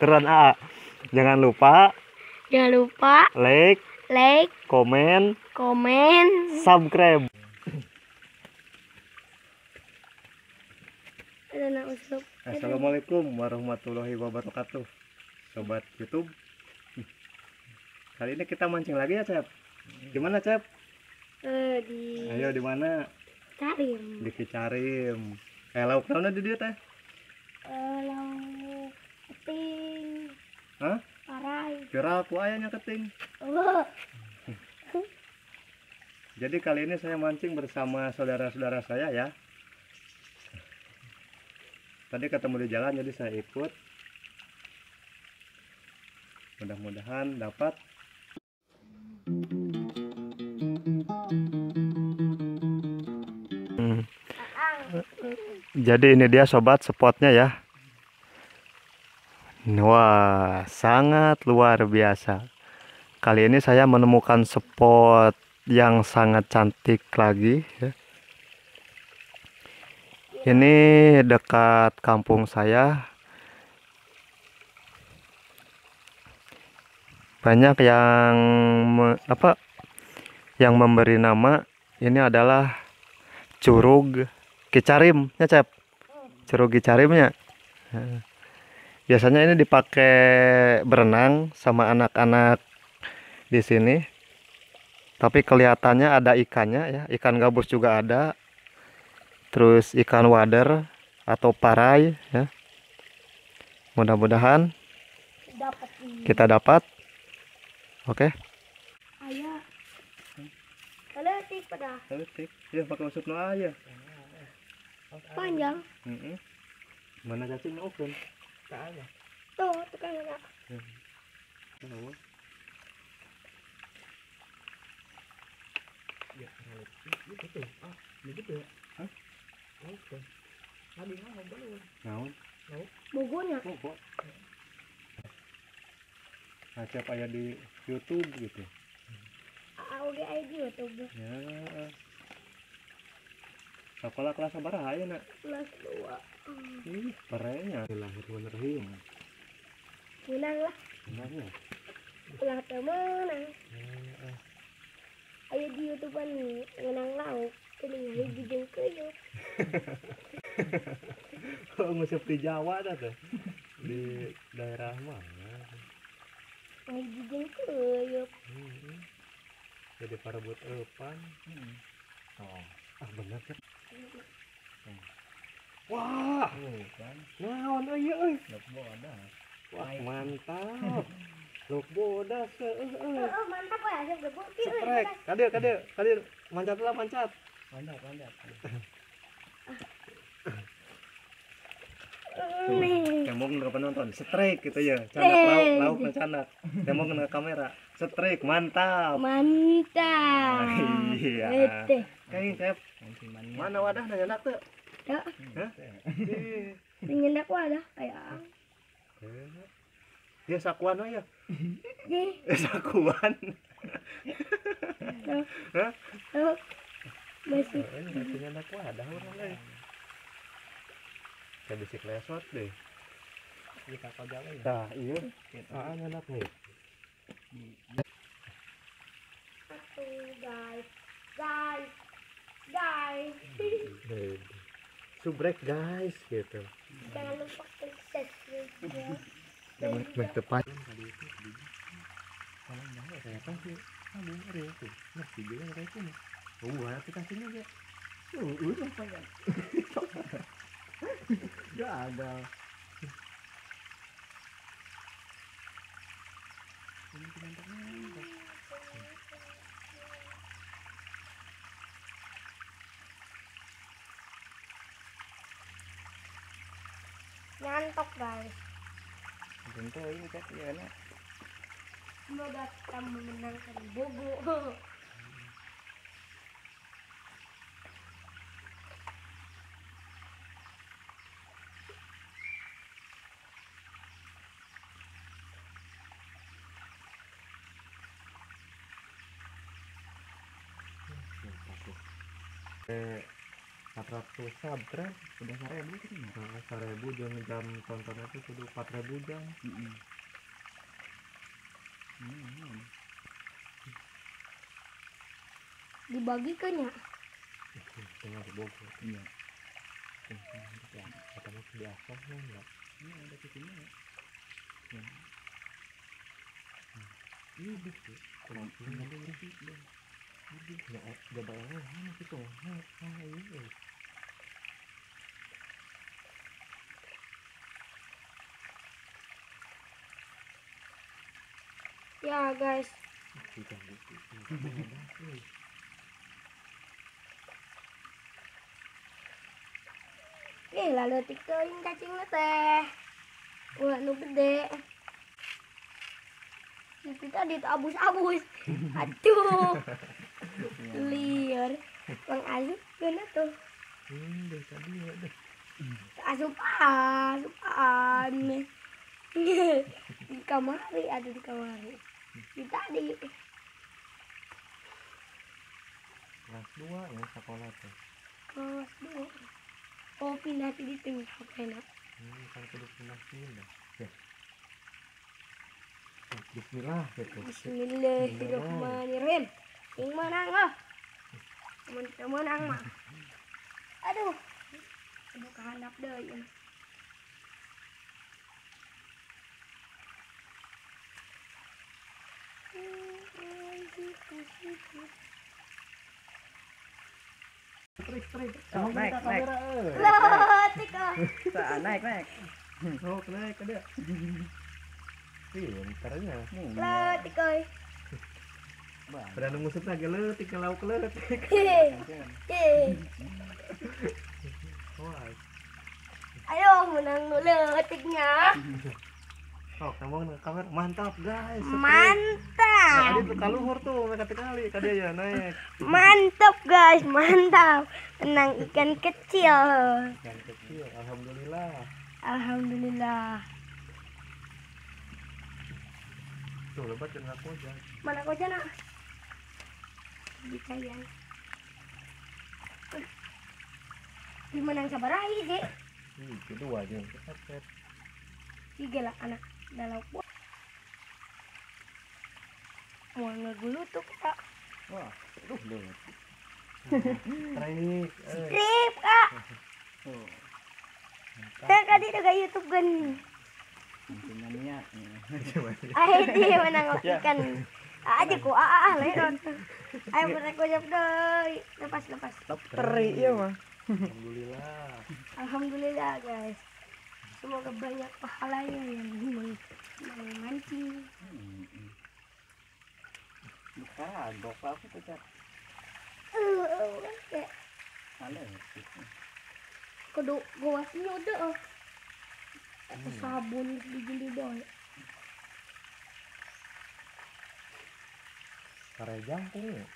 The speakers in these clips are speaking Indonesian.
Keren A. Jangan lupa like, komen, subscribe. Assalamualaikum warahmatullahi wabarakatuh, sobat YouTube. Kali ini kita mancing lagi ya, Cep. Gimana, Cep? Ayo di mana? Carim. Di Cicarim. Lauk naon di dieu teh? Lauk keting. Hah? Parai. Viral ku aya nya keting. Jadi kali ini saya mancing bersama saudara-saudara saya ya. Tadi ketemu di jalan jadi saya ikut. Mudah-mudahan dapat. Jadi ini dia sobat spotnya ya. Wah, sangat luar biasa. Kali ini saya menemukan spot yang sangat cantik lagi ya. Ini dekat kampung saya. Banyak yang yang memberi nama ini adalah Curug Cicarim ya, Cep. Curug Cicarimnya. Biasanya ini dipakai berenang sama anak-anak di sini. Tapi kelihatannya ada ikannya ya, ikan gabus juga ada. Terus ikan wader atau parai ya. Mudah-mudahan kita dapat. Oke. Ayah. Letik pada. Letik. Ya pakai usupno aja. Panjang. Mana cacingnya open? Tak ada. Tuh, kan ada. Tahu. Ya, gitu. Ah, gitu ya. Hah? Oke. Tadi mau belum. Naon? Bogonya. Bogo. Nah, siapa ya di YouTube gitu. Audio ID YouTube. Ya. Sekolah kelas sabaraha aya, Nak? Kelas 2. Ih, parenya. Bismillahirrahmanirrahim. Menang lah. Menangnya. Ulah temenang. Ayo di YouTube nih, ngenang lauk. Ini hiji jeung keuyeuk. Oh, ngusip di Jawa dah tuh. Di daerah mana? Hiji jeung keuyeuk. Jadi parebut eupan. Oh, bener kan? Wah, kan. Naon euy euy? Lok bodas. Wah, mantap. Lok bodas Mantap ya, saya gebuk. Setrek. Kadir. Mancat lah, mancat. Mancat. Kemong nggak penonton, strike gitu ya, canak lauk canak, kemong nggak kamera, strike mantap. Iya. Kayak Cep, mana wadah nanya tuh? Ya. Nyendak wadah kayak. Ya sakuan ya. Sakuan. Hah? Masih. Ini nyendak wadah orang lain. Kayak bisik lesot deh. Kita kau jalan ya? Nah, iya. Nyendak nih. Guys. Subrek guys gitu. Jangan lupa klik subscribe ya. Tepat. Kalau enggak saya kasih. Bener ya tuh. Ngerti juga kayak gini. Oh, aplikasinya ya. Udah banyak. Gagal. Nyantok guys. Tentu ini cek ya nak. Semoga kita memenangkan Bogo. 400 subscribe udah 1000 gitu ya. 1000 jam tontonnya tuh kudu 4000 jam. Dibagi ke nya. Tengah Bogor. Iya. Kata mah biasa enggak. Ini ada kesini ya. Ini gitu. Kalau punya dulu sih dong. Ini enggak ada bayangnya mana gitu. Ini. Ya guys, Sudah gitu. lalu tikeun cacing teh. Wah, nu gede. Itu tadi abus-abus. Aduh. Liar. Bang Azub kena tuh. Deh tadi ya deh. Asupan. Di kamari, ada di kamari. Di tadi. Kelas 2 ya sekolah tuh. Kelas 2. Oh, pindah di tengah enak. Kan kudu pindah. Ya. Bismillah gitu. Bismillahirrahmanirrahim. Yang menang lah. Menang mah. Aduh. Aduh kehandap deh. Trik. Oh, naik. Letik ah. Naik. Oh, naik ada. Pintarnya. Letik oi. Pada nunggu lagi letik lauk letik. Wah. Ayo menang dulu letiknya. Oh, kamu kamera mantap guys. Mantap. Tadi tuh kaluhur tuh mereka kali tadi ya naik. Mantap guys, mantap. Menang ikan kecil. Yang kecil, alhamdulillah. Alhamdulillah. Tuh lebat dan aku aja. Mana kau jana? Dicayang. Dimenang sabarahi sih. Kedua aja. Cepet. Tiga lah anak dalam buah. Mau ngegelutuk kak. Wah, lewat. Trik. Strip kak. Oh, Saya kadi juga YouTube kan. mancingnya. Dia menang ikan. Aja ku lewat. Ayo pernah kau jawab doi. Lepas. Teri ya mah. Alhamdulillah. Alhamdulillah guys. Semoga banyak pahalanya yang memancing. Kagok aku tuh Cak. Kayak Ada. kudu gawasnya udah. Atau sabun di boy. Karejang tuh ya.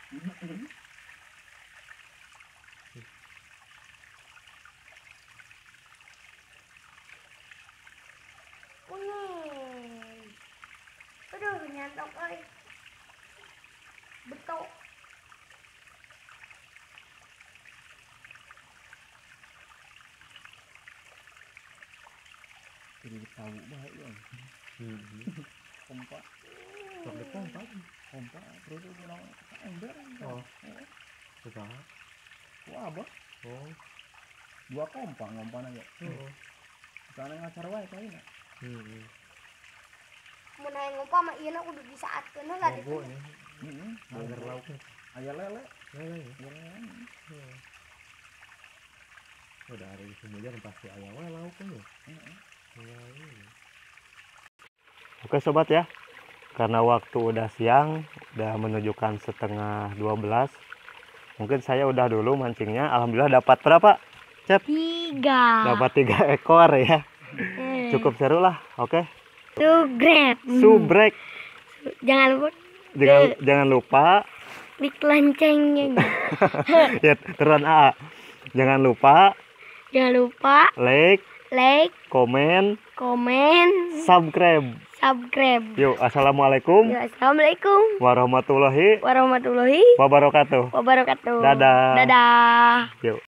Aduh, nyantok kali. Betok. Jadi tahu baik ya. Pompa. Sok di pompa. Pompa terus orang ember. Oh. Sudah. Wah, Bos. Oh. 2 pompa ngompan aja. Oh. Karena ngacar wae kayaknya. Mun aya ngompa mah ieu kudu disaatkeun heula deh. Bogo ya. Heeh. Agar lauknya. Aya lele. Lele ya. Udah ada di sini aja pasti ayam wae lauknya. Oke sobat ya, karena waktu udah siang, udah menunjukkan setengah 12. Mungkin saya udah dulu mancingnya. Alhamdulillah dapat berapa? Cep? 3. Dapat 3 ekor ya. Cukup seru lah. Oke. Subrek. Jangan lupa Jangan lupa. klik loncengnya. Ya, terusan A. Jangan lupa Jangan lupa like, komen, subscribe. Yuk, assalamualaikum Ya, assalamualaikum warahmatullahi warahmatullahi wabarakatuh. wabarakatuh. Dadah. Dadah. Yuk.